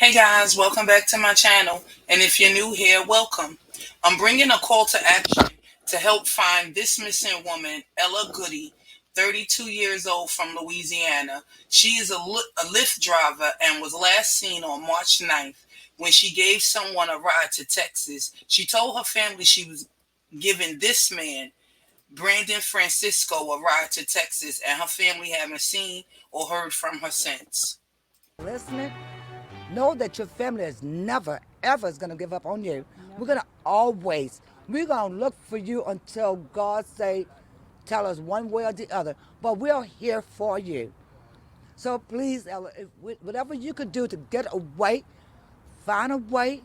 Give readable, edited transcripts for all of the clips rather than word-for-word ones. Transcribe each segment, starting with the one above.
Hey guys, welcome back to my channel. And if you're new here, welcome. I'm bringing a call to action to help find this missing woman, Ella Goodie, 32 years old from Louisiana. She is a Lyft driver and was last seen on March 9th when she gave someone a ride to Texas. She told her family she was giving this man, Brandon Francisco, a ride to Texas, and her family haven't seen or heard from her since. Listening, know that your family is never, ever is going to give up on you. We're going to look for you until God say, tell us one way or the other. But we're here for you. So please, Ella, whatever you could do to get away, find a way,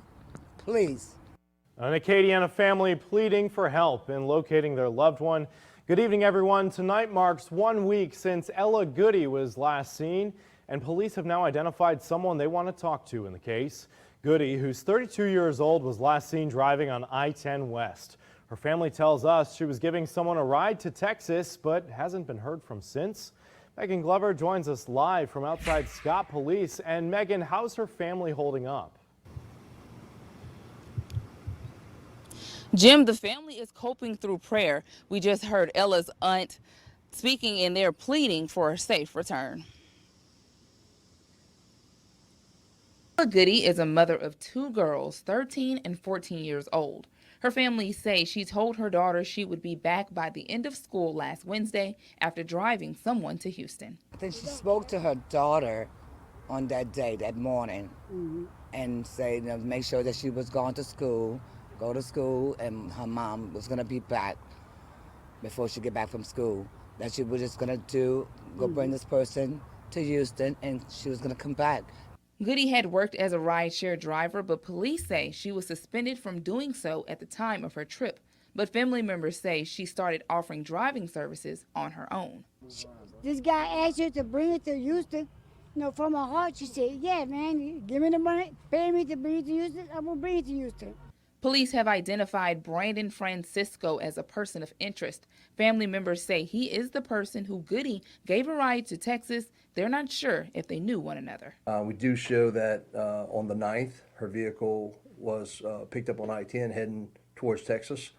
please. An Acadiana family pleading for help in locating their loved one. Good evening, everyone. Tonight marks 1 week since Ella Goodie was last seen, and police have now identified someone they want to talk to in the case. Goodie, who's 32 years old, was last seen driving on I-10 West. Her family tells us she was giving someone a ride to Texas, but hasn't been heard from since. Megan Glover joins us live from outside Scott Police. And Megan, how's her family holding up? Jim, the family is coping through prayer. We just heard Ella's aunt speaking, and they're pleading for a safe return. Ella Goodie is a mother of two girls, 13 and 14 years old. Her family say she told her daughter she would be back by the end of school last Wednesday after driving someone to Houston. Then she spoke to her daughter on that day, that morning, and said, make sure that she was going to school. Go to school, and her mom was going to be back before she get back from school. That she was just going to go bring this person to Houston, and she was going to come back. Goodie had worked as a rideshare driver, but police say she was suspended from doing so at the time of her trip. But family members say she started offering driving services on her own. This guy asked her to bring it to Houston. From her heart, she said, yeah, man, give me the money, pay me to bring it to Houston, I will bring it to Houston. Police have identified Brandon Francisco as a person of interest. Family members say he is the person who Goodie gave a ride to Texas. They're not sure if they knew one another. We do show that on the 9th, her vehicle was picked up on I-10 heading towards Texas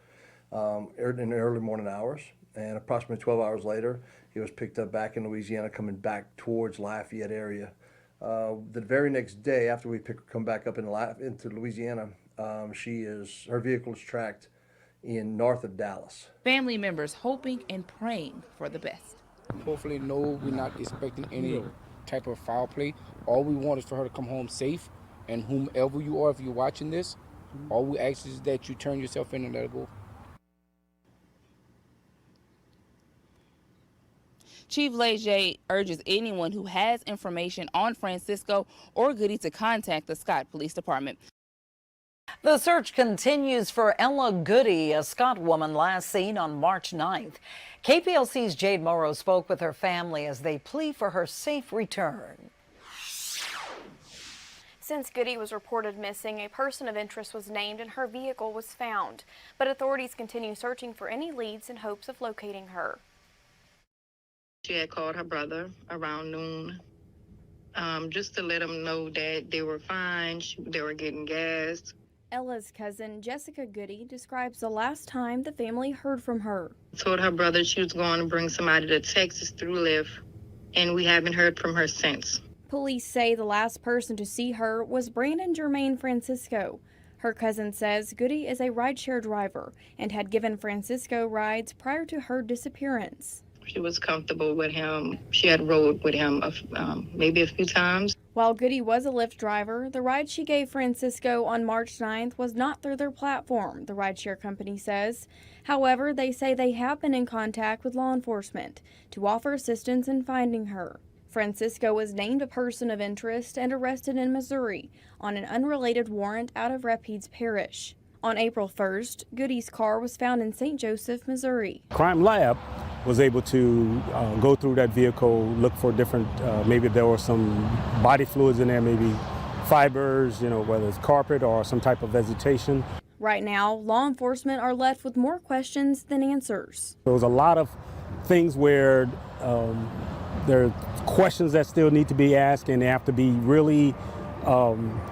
in the early morning hours. And approximately 12 hours later, he was picked up back in Louisiana, coming back towards Lafayette area. The very next day, after we come back up into Louisiana, her vehicle is tracked in north of Dallas. Family members hoping and praying for the best. Hopefully, no, we're not expecting any type of foul play. All we want is for her to come home safe. And whomever you are, if you're watching this, all we ask is that you turn yourself in and let her go. Chief Leger urges anyone who has information on Francisco or Goodie to contact the Scott Police Department. The search continues for Ella Goodie, a Scott woman last seen on March 9th. KPLC's Jade Morrow spoke with her family as they plead for her safe return. Since Goodie was reported missing, a person of interest was named and her vehicle was found. But authorities continue searching for any leads in hopes of locating her. She had called her brother around noon just to let him know that they were fine, they were getting gas. Ella's cousin, Jessica Goodie, describes the last time the family heard from her. Told her brother she was going to bring somebody to Texas through Lyft, and we haven't heard from her since. Police say the last person to see her was Brandon Jermaine Francisco. Her cousin says Goodie is a rideshare driver and had given Francisco rides prior to her disappearance. She was comfortable with him. She had rode with him maybe a few times. While Goodie was a Lyft driver, the ride she gave Francisco on March 9th was not through their platform, the rideshare company says. However, they say they have been in contact with law enforcement to offer assistance in finding her. Francisco was named a person of interest and arrested in Missouri on an unrelated warrant out of Rapides Parish. On April 1st, Goodie's car was found in St. Joseph, Missouri. Crime Lab was able to go through that vehicle, look for different, maybe there were some body fluids in there, maybe fibers, whether it's carpet or some type of vegetation. Right now, law enforcement are left with more questions than answers. There was a lot of things where there are questions that still need to be asked, and they have to be really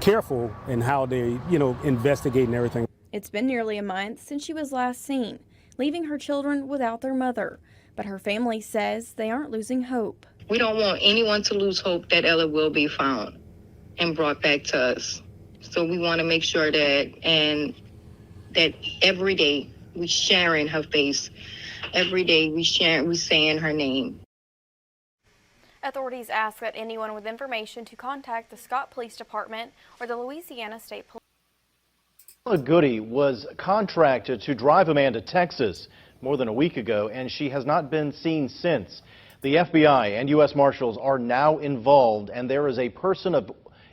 careful in how they, investigate and everything. It's been nearly a month since she was last seen, leaving her children without their mother. But her family says they aren't losing hope. We don't want anyone to lose hope that Ella will be found and brought back to us. So we want to make sure that every day we sharing her face, every day we saying her name. Authorities ask that anyone with information to contact the Scott Police Department or the Louisiana State Police. Ella Goodie was contracted to drive a man to Texas more than a week ago, and she has not been seen since. The FBI and U.S. Marshals are now involved, and there is a person of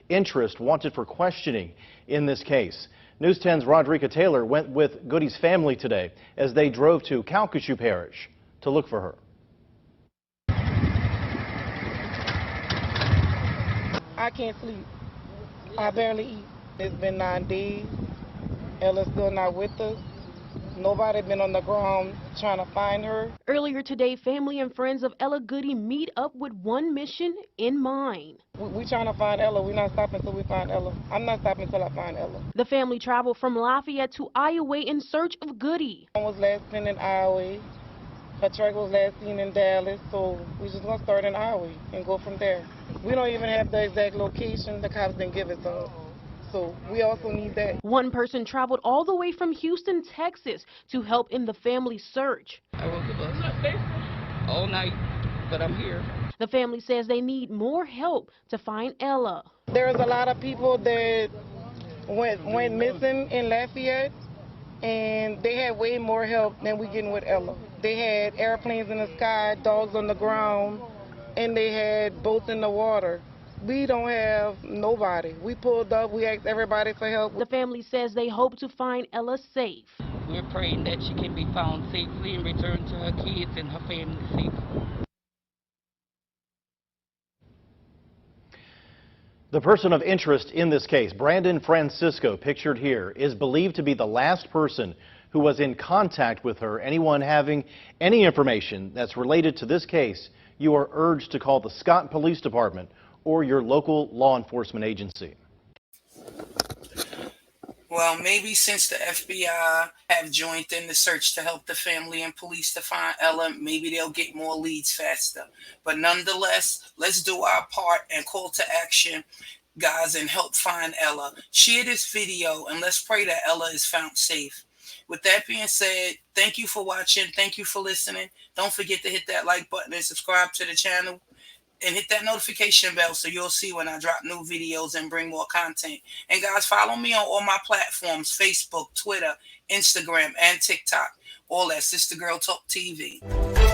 interest wanted for questioning in this case. News 10's Rodrika Taylor went with Goodie's family today as they drove to CASHAPP Parish to look for her. I can't sleep. I barely eat. It's been 9 days. Ella's still not with us. Nobody been on the ground trying to find her. Earlier today, family and friends of Ella Goodie meet up with one mission in mind. We trying to find Ella. We're not stopping until we find Ella. I'm not stopping until I find Ella. The family traveled from Lafayette to Iowa in search of Goodie. One was last seen in Iowa. Her truck was last seen in Dallas, so we're just going to start in Iowa and go from there. We don't even have the exact location. The cops didn't give it to us. So we also need that. One person traveled all the way from Houston, Texas to help in the family search. I woke up all night, but I'm here. The family says they need more help to find Ella. There's a lot of people that went missing in Lafayette, and they had way more help than we getting with Ella. They had airplanes in the sky, dogs on the ground, and they had boats in the water. We don't have nobody. We pulled up, we asked everybody for help. The family says they hope to find Ella safe. We're praying that she can be found safely and returned to her kids and her family safely. The person of interest in this case, Brandon Francisco, pictured here, is believed to be the last person who was in contact with her. Anyone having any information that's related to this case, you are urged to call the Scott Police Department or your local law enforcement agency. Well, maybe since the FBI have joined in the search to help the family and police to find Ella, maybe they'll get more leads faster. But nonetheless, let's do our part and call to action, guys, and help find Ella. Share this video and let's pray that Ella is found safe. With that being said, thank you for watching. Thank you for listening. Don't forget to hit that like button and subscribe to the channel. And hit that notification bell so you'll see when I drop new videos and bring more content. And guys, follow me on all my platforms, Facebook, Twitter, Instagram, and TikTok. All at SistaTalktv.